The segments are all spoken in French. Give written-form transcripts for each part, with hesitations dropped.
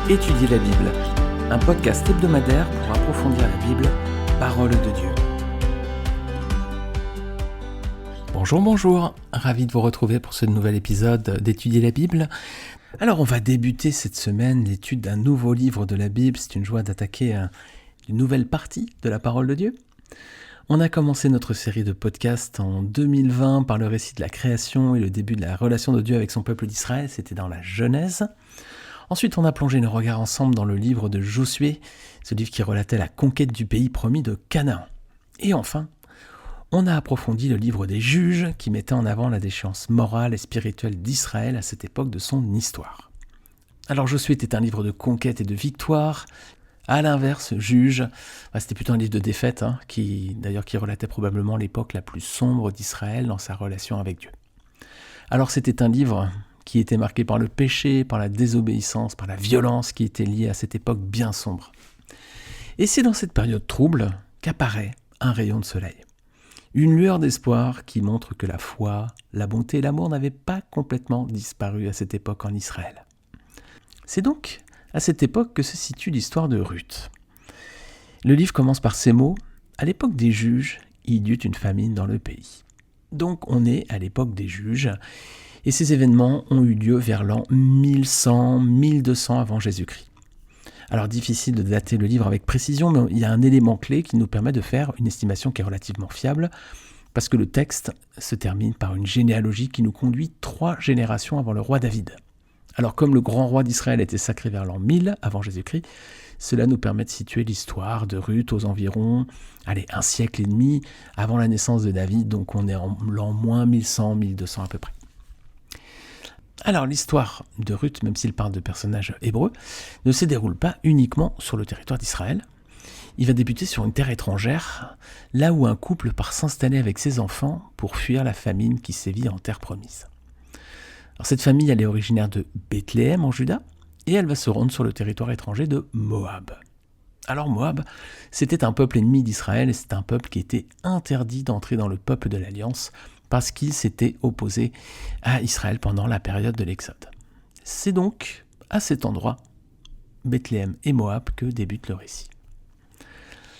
Étudier la Bible, un podcast hebdomadaire pour approfondir la Bible, parole de Dieu. Bonjour, ravi de vous retrouver pour ce nouvel épisode d'Étudier la Bible. Alors on va débuter cette semaine l'étude d'un nouveau livre de la Bible, c'est une joie d'attaquer une nouvelle partie de la parole de Dieu. On a commencé notre série de podcasts en 2020 par le récit de la création et le début de la relation de Dieu avec son peuple d'Israël, c'était dans la Genèse. Ensuite, on a plongé nos regards ensemble dans le livre de Josué, ce livre qui relatait la conquête du pays promis de Canaan. Et enfin, on a approfondi le livre des Juges qui mettait en avant la déchéance morale et spirituelle d'Israël à cette époque de son histoire. Alors Josué était un livre de conquête et de victoire. À l'inverse, Juges, c'était plutôt un livre de défaite, qui relatait probablement l'époque la plus sombre d'Israël dans sa relation avec Dieu. Alors c'était un livre qui était marqué par le péché, par la désobéissance, par la violence qui était liée à cette époque bien sombre. Et c'est dans cette période trouble qu'apparaît un rayon de soleil. Une lueur d'espoir qui montre que la foi, la bonté et l'amour n'avaient pas complètement disparu à cette époque en Israël. C'est donc à cette époque que se situe l'histoire de Ruth. Le livre commence par ces mots : « À l'époque des Juges, il y eut une famine dans le pays. » Donc on est à l'époque des Juges, et ces événements ont eu lieu vers l'an 1100-1200 avant Jésus-Christ. Alors difficile de dater le livre avec précision, mais il y a un élément clé qui nous permet de faire une estimation qui est relativement fiable, parce que le texte se termine par une généalogie qui nous conduit 3 générations avant le roi David. Alors comme le grand roi d'Israël était sacré vers l'an 1000 avant Jésus-Christ, cela nous permet de situer l'histoire de Ruth aux environs, un siècle et demi avant la naissance de David, donc on est en l'an moins 1100-1200 à peu près. Alors l'histoire de Ruth, même s'il parle de personnages hébreux, ne se déroule pas uniquement sur le territoire d'Israël. Il va débuter sur une terre étrangère, là où un couple part s'installer avec ses enfants pour fuir la famine qui sévit en terre promise. Alors cette famille, elle est originaire de Bethléem en Juda, et elle va se rendre sur le territoire étranger de Moab. Alors Moab, c'était un peuple ennemi d'Israël, et c'est un peuple qui était interdit d'entrer dans le peuple de l'Alliance, parce qu'il s'était opposé à Israël pendant la période de l'Exode. C'est donc à cet endroit, Bethléem et Moab, que débute le récit.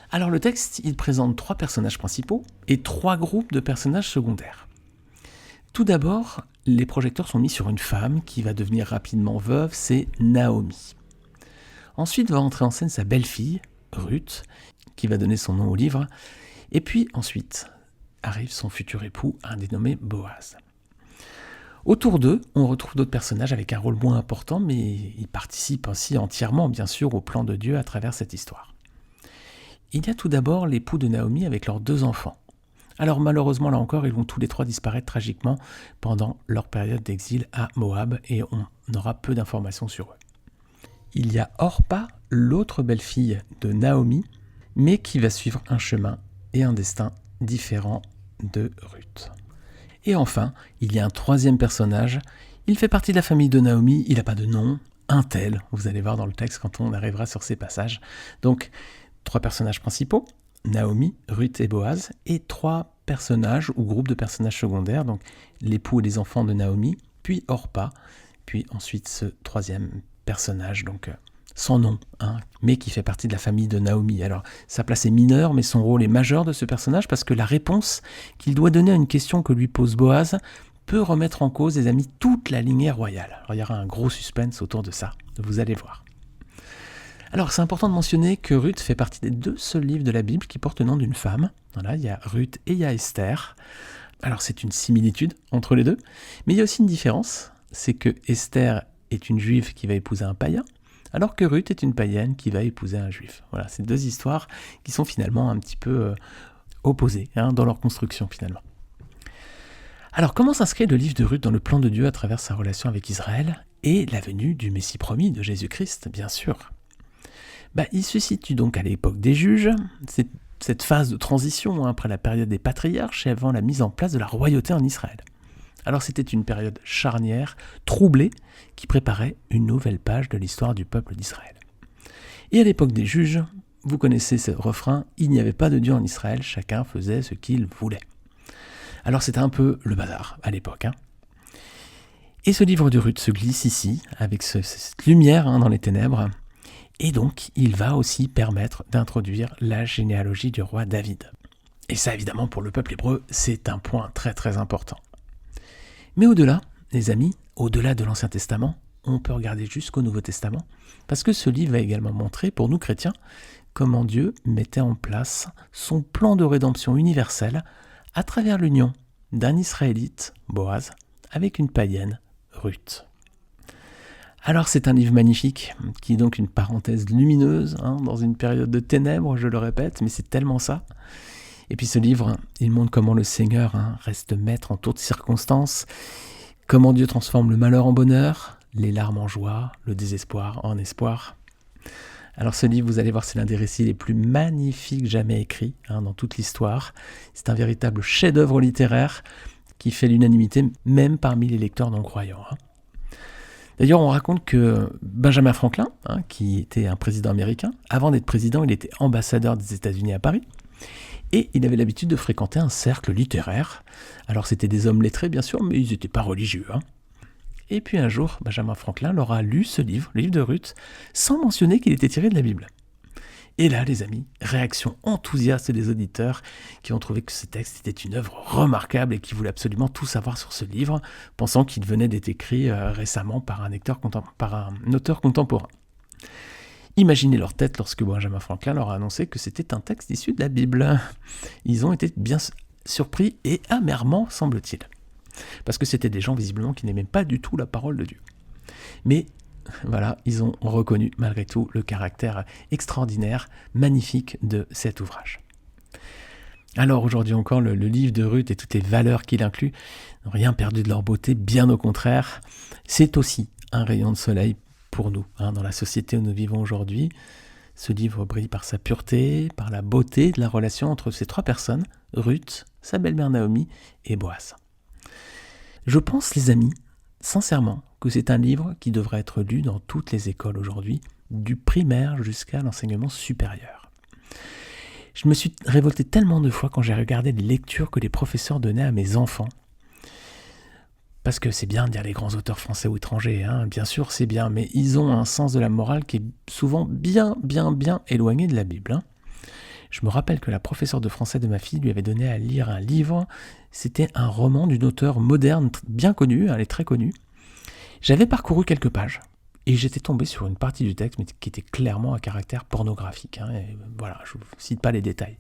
Alors le texte, il présente 3 personnages principaux et 3 groupes de personnages secondaires. Tout d'abord, les projecteurs sont mis sur une femme qui va devenir rapidement veuve, c'est Naomi. Ensuite va entrer en scène sa belle-fille, Ruth, qui va donner son nom au livre, et puis ensuite arrive son futur époux, un dénommé Boaz. Autour d'eux, on retrouve d'autres personnages avec un rôle moins important, mais ils participent ainsi entièrement, bien sûr, au plan de Dieu à travers cette histoire. Il y a tout d'abord l'époux de Naomi avec leurs 2 enfants. Alors malheureusement, là encore, ils vont tous les 3 disparaître tragiquement pendant leur période d'exil à Moab, et on aura peu d'informations sur eux. Il y a Orpa, l'autre belle-fille de Naomi, mais qui va suivre un chemin et un destin différent de Ruth. Et enfin, il y a un 3e personnage. Il fait partie de la famille de Naomi, il n'a pas de nom, un tel, vous allez voir dans le texte quand on arrivera sur ces passages. Donc, 3 personnages principaux, Naomi, Ruth et Boaz, et 3 personnages ou groupes de personnages secondaires, donc l'époux et les enfants de Naomi, puis Orpa, puis ensuite ce 3e personnage, donc sans nom, mais qui fait partie de la famille de Naomi. Alors, sa place est mineure, mais son rôle est majeur de ce personnage, parce que la réponse qu'il doit donner à une question que lui pose Boaz peut remettre en cause, les amis, toute la lignée royale. Alors, il y aura un gros suspense autour de ça, vous allez voir. Alors, c'est important de mentionner que Ruth fait partie des 2 seuls livres de la Bible qui portent le nom d'une femme. Voilà, il y a Ruth et il y a Esther. Alors, c'est une similitude entre les 2, mais il y a aussi une différence, c'est que Esther est une juive qui va épouser un païen, alors que Ruth est une païenne qui va épouser un juif. Voilà, c'est 2 histoires qui sont finalement un petit peu opposées dans leur construction finalement. Alors comment s'inscrit le livre de Ruth dans le plan de Dieu à travers sa relation avec Israël et la venue du Messie promis de Jésus-Christ, bien sûr. Il se situe donc à l'époque des Juges, c'est cette phase de transition après la période des patriarches et avant la mise en place de la royauté en Israël. Alors c'était une période charnière, troublée, qui préparait une nouvelle page de l'histoire du peuple d'Israël. Et à l'époque des Juges, vous connaissez ce refrain, il n'y avait pas de Dieu en Israël, chacun faisait ce qu'il voulait. Alors c'était un peu le bazar à l'époque. Et ce livre de Ruth se glisse ici, avec cette lumière dans les ténèbres, et donc il va aussi permettre d'introduire la généalogie du roi David. Et ça, évidemment, pour le peuple hébreu, c'est un point très très important. Mais au-delà, les amis, au-delà de l'Ancien Testament, on peut regarder jusqu'au Nouveau Testament, parce que ce livre va également montrer, pour nous chrétiens, comment Dieu mettait en place son plan de rédemption universelle à travers l'union d'un Israélite, Boaz, avec une païenne, Ruth. Alors c'est un livre magnifique, qui est donc une parenthèse lumineuse, dans une période de ténèbres, je le répète, mais c'est tellement ça. Et puis ce livre, il montre comment le Seigneur reste maître en toutes circonstances, comment Dieu transforme le malheur en bonheur, les larmes en joie, le désespoir en espoir. Alors ce livre, vous allez voir, c'est l'un des récits les plus magnifiques jamais écrits dans toute l'histoire. C'est un véritable chef-d'œuvre littéraire qui fait l'unanimité même parmi les lecteurs non-croyants. D'ailleurs, on raconte que Benjamin Franklin, qui était un président américain, avant d'être président, il était ambassadeur des États-Unis à Paris. Et il avait l'habitude de fréquenter un cercle littéraire. Alors c'était des hommes lettrés bien sûr, mais ils n'étaient pas religieux. Et puis un jour, Benjamin Franklin leur a lu ce livre, le livre de Ruth, sans mentionner qu'il était tiré de la Bible. Et là, les amis, réaction enthousiaste des auditeurs qui ont trouvé que ce texte était une œuvre remarquable et qui voulaient absolument tout savoir sur ce livre, pensant qu'il venait d'être écrit récemment par un auteur contemporain. Imaginez leur tête lorsque Benjamin Franklin leur a annoncé que c'était un texte issu de la Bible. Ils ont été bien surpris et amèrement, semble-t-il. Parce que c'était des gens visiblement qui n'aimaient pas du tout la parole de Dieu. Mais voilà, ils ont reconnu malgré tout le caractère extraordinaire, magnifique de cet ouvrage. Alors aujourd'hui encore, le livre de Ruth et toutes les valeurs qu'il inclut n'ont rien perdu de leur beauté, bien au contraire. C'est aussi un rayon de soleil pour nous, dans la société où nous vivons aujourd'hui. Ce livre brille par sa pureté, par la beauté de la relation entre ces trois personnes, Ruth, sa belle-mère Naomi et Boaz. Je pense, les amis, sincèrement, que c'est un livre qui devrait être lu dans toutes les écoles aujourd'hui, du primaire jusqu'à l'enseignement supérieur. Je me suis révolté tellement de fois quand j'ai regardé les lectures que les professeurs donnaient à mes enfants. Parce que c'est bien de dire les grands auteurs français ou étrangers, bien sûr c'est bien, mais ils ont un sens de la morale qui est souvent bien éloigné de la Bible. Je me rappelle que la professeure de français de ma fille lui avait donné à lire un livre, c'était un roman d'une auteure moderne bien connue, elle est très connue. J'avais parcouru quelques pages et j'étais tombé sur une partie du texte mais qui était clairement à caractère pornographique. Et voilà, je ne vous cite pas les détails.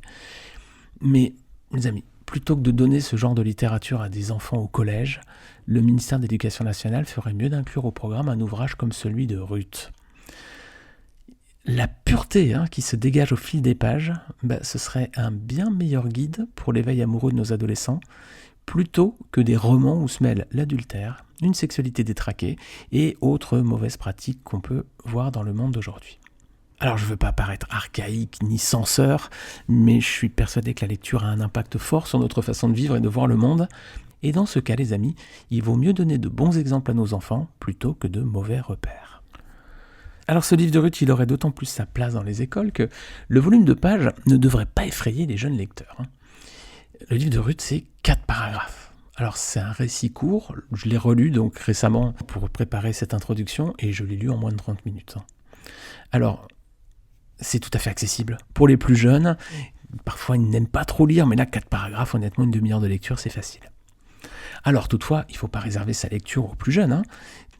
Mais les amis, plutôt que de donner ce genre de littérature à des enfants au collège, le ministère de l'Éducation nationale ferait mieux d'inclure au programme un ouvrage comme celui de Ruth. La pureté qui se dégage au fil des pages, ce serait un bien meilleur guide pour l'éveil amoureux de nos adolescents, plutôt que des romans où se mêlent l'adultère, une sexualité détraquée et autres mauvaises pratiques qu'on peut voir dans le monde d'aujourd'hui. Alors je ne veux pas paraître archaïque ni censeur, mais je suis persuadé que la lecture a un impact fort sur notre façon de vivre et de voir le monde. Et dans ce cas, les amis, il vaut mieux donner de bons exemples à nos enfants plutôt que de mauvais repères. Alors ce livre de Ruth, il aurait d'autant plus sa place dans les écoles que le volume de pages ne devrait pas effrayer les jeunes lecteurs. Le livre de Ruth, c'est 4 paragraphes. Alors c'est un récit court, je l'ai relu donc récemment pour préparer cette introduction et je l'ai lu en moins de 30 minutes. Alors, c'est tout à fait accessible. Pour les plus jeunes, parfois ils n'aiment pas trop lire, mais là 4 paragraphes, honnêtement une demi-heure de lecture, c'est facile. Alors toutefois, il ne faut pas réserver sa lecture aux plus jeunes.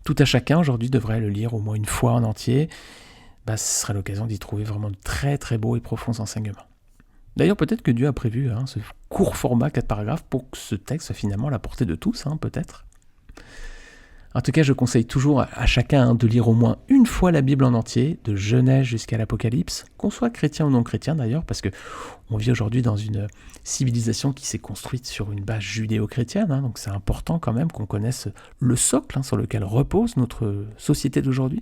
Tout à chacun aujourd'hui devrait le lire au moins une fois en entier. Ce sera l'occasion d'y trouver vraiment de très très beaux et profonds enseignements. D'ailleurs, peut-être que Dieu a prévu ce court format 4 paragraphes pour que ce texte soit finalement à la portée de tous, peut-être. En tout cas, je conseille toujours à chacun de lire au moins une fois la Bible en entier, de Genèse jusqu'à l'Apocalypse, qu'on soit chrétien ou non chrétien d'ailleurs, parce que on vit aujourd'hui dans une civilisation qui s'est construite sur une base judéo-chrétienne, donc c'est important quand même qu'on connaisse le socle sur lequel repose notre société d'aujourd'hui.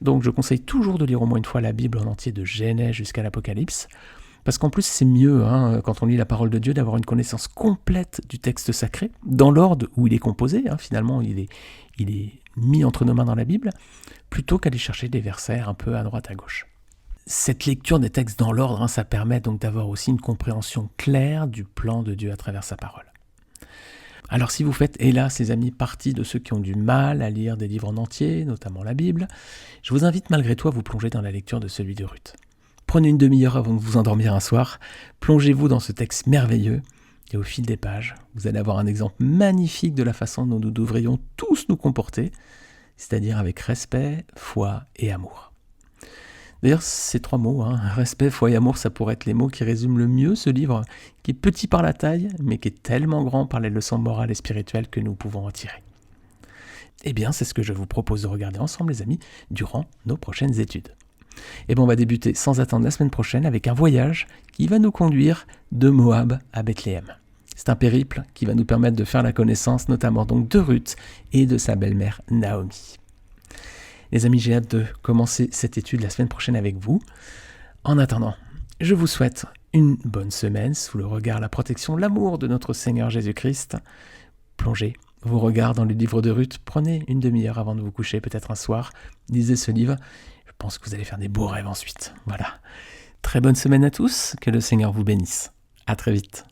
Donc je conseille toujours de lire au moins une fois la Bible en entier, de Genèse jusqu'à l'Apocalypse, parce qu'en plus c'est mieux, quand on lit la parole de Dieu, d'avoir une connaissance complète du texte sacré, dans l'ordre où il est composé, finalement il est mis entre nos mains dans la Bible, plutôt qu'aller chercher des versets un peu à droite à gauche. Cette lecture des textes dans l'ordre, ça permet donc d'avoir aussi une compréhension claire du plan de Dieu à travers sa parole. Alors si vous faites, hélas les amis, partie de ceux qui ont du mal à lire des livres en entier, notamment la Bible, je vous invite malgré tout à vous plonger dans la lecture de celui de Ruth. Prenez une demi-heure avant de vous endormir un soir, plongez-vous dans ce texte merveilleux, et au fil des pages, vous allez avoir un exemple magnifique de la façon dont nous devrions tous nous comporter, c'est-à-dire avec respect, foi et amour. D'ailleurs, ces 3 mots, respect, foi et amour, ça pourrait être les mots qui résument le mieux ce livre, qui est petit par la taille, mais qui est tellement grand par les leçons morales et spirituelles que nous pouvons en tirer. Eh bien, c'est ce que je vous propose de regarder ensemble, les amis, durant nos prochaines études. Et bien, on va débuter sans attendre la semaine prochaine avec un voyage qui va nous conduire de Moab à Bethléem. C'est un périple qui va nous permettre de faire la connaissance notamment donc de Ruth et de sa belle-mère Naomi. Les amis, j'ai hâte de commencer cette étude la semaine prochaine avec vous. En attendant, je vous souhaite une bonne semaine sous le regard, la protection, l'amour de notre Seigneur Jésus-Christ. Plongez vos regards dans le livre de Ruth. Prenez une demi-heure avant de vous coucher, peut-être un soir. Lisez ce livre. Je pense que vous allez faire des beaux rêves ensuite. Voilà. Très bonne semaine à tous. Que le Seigneur vous bénisse. À très vite.